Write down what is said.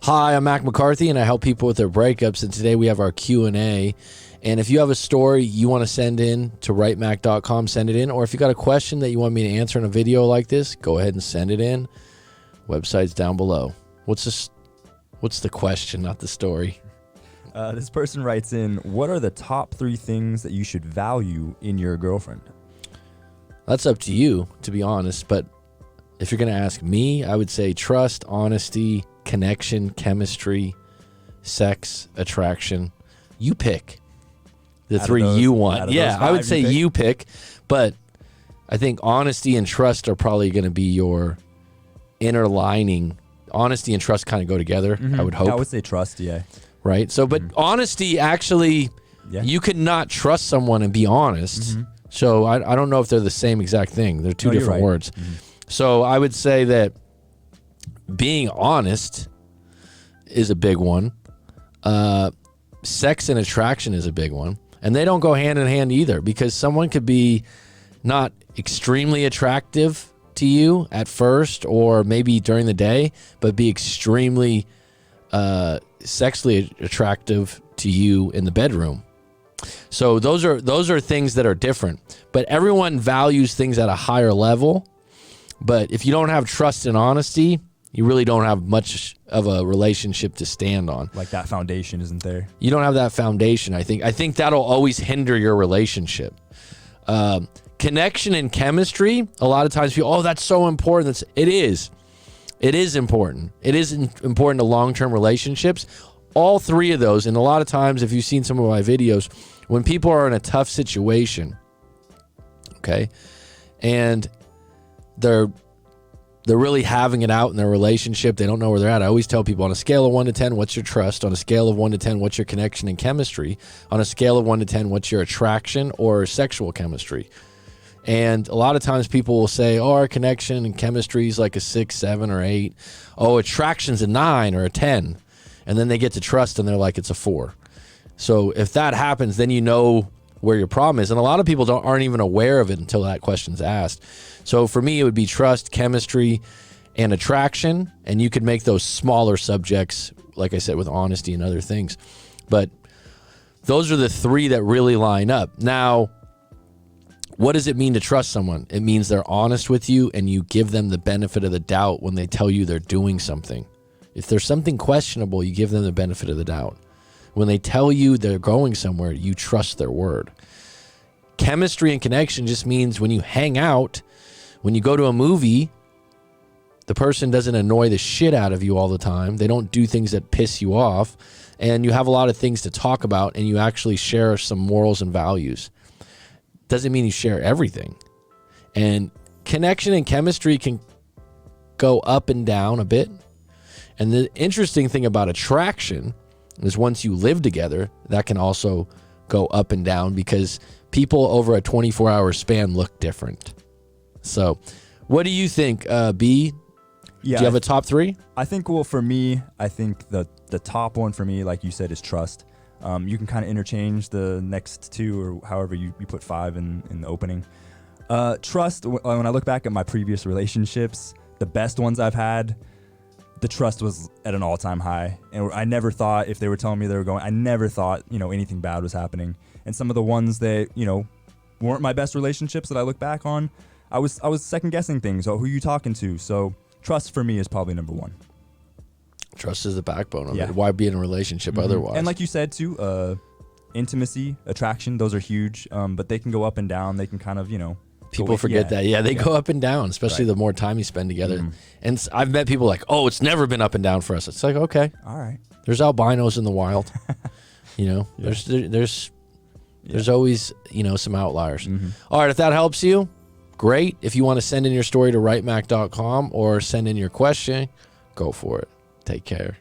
Hi, I'm McCarthy, and I help people with their breakups. And today we have our Q&A. And if you have a story you want to send in to writemac.com, send it in. Or if you got a question that you want me to answer in a video like this, go ahead and send it in. Website's down below. What's the question, not the story? This person writes in, what are the top 3 things that you should value in your girlfriend? That's up to you, to be honest. But if you're going to ask me, I would say trust, honesty, connection, chemistry, sex, attraction. You pick the 3 you want. Yeah, I would say you pick. But I think honesty and trust are probably going to be your inner lining. Honesty and trust kind of go together, I would hope. I would say trust, yeah. Right? So, but honesty, actually, you could not trust someone and be honest. So I don't know if they're the same exact thing. They're two different words. So I would say that being honest is a big one. Sex and attraction is a big one. And they don't go hand in hand either, because someone could be not extremely attractive to you at first or maybe during the day, but be extremely sexually attractive to you in the bedroom. So those are things that are different. But everyone values things at a higher level. But if you don't have trust and honesty, you really don't have much of a relationship to stand on. Like that foundation isn't there. You don't have that foundation, I think. I think that'll always hinder your relationship. Connection and chemistry, a lot of times people, that's so important. It is. It is important. It is important to long-term relationships. All 3 of those, and a lot of times, if you've seen some of my videos, when people are in a tough situation, okay, and they're really having it out in their relationship, they don't know where they're at. I always tell people, on a scale of 1 to 10, what's your trust? On a scale of 1 to 10, what's your connection and chemistry? On a scale of 1 to 10, what's your attraction or sexual chemistry? And a lot of times people will say, our connection and chemistry is like a 6, 7, or 8. Oh, attraction's a 9 or a 10. And then they get to trust and they're like, it's a 4. So if that happens, then you know where your problem is. And a lot of people aren't even aware of it until that question's asked. So for me, it would be trust, chemistry, and attraction. And you could make those smaller subjects, like I said, with honesty and other things. But those are the 3 that really line up. Now, what does it mean to trust someone? It means they're honest with you and you give them the benefit of the doubt when they tell you they're doing something. If there's something questionable, you give them the benefit of the doubt. When they tell you they're going somewhere, you trust their word. Chemistry and connection just means when you hang out, when you go to a movie, the person doesn't annoy the shit out of you all the time. They don't do things that piss you off. And you have a lot of things to talk about and you actually share some morals and values. Doesn't mean you share everything. And connection and chemistry can go up and down a bit. And the interesting thing about attraction is once you live together, that can also go up and down because people over a 24-hour span look different. So what do you think, B? Yeah, do you have a top 3? I think, well, for me, I think the top one for me, like you said, is trust. You can kind of interchange the next 2 or however you put 5 in the opening. Trust, when I look back at my previous relationships, the best ones I've had, the trust was at an all-time high. And I never thought, if they were telling me they were going, I never thought, anything bad was happening. And some of the ones that, weren't my best relationships that I look back on, I was second-guessing things. Oh, who are you talking to? So trust for me is probably number 1. Trust is the backbone of it. Why be in a relationship otherwise? And like you said, too, intimacy, attraction, those are huge, but they can go up and down. They can kind of, People forget that. Yeah, they go up and down, especially the more time you spend together. And I've met people like, oh, it's never been up and down for us. It's like, okay. All right. There's albinos in the wild. There's always, some outliers. All right, if that helps you, great. If you want to send in your story to writemac.com or send in your question, go for it. Take care.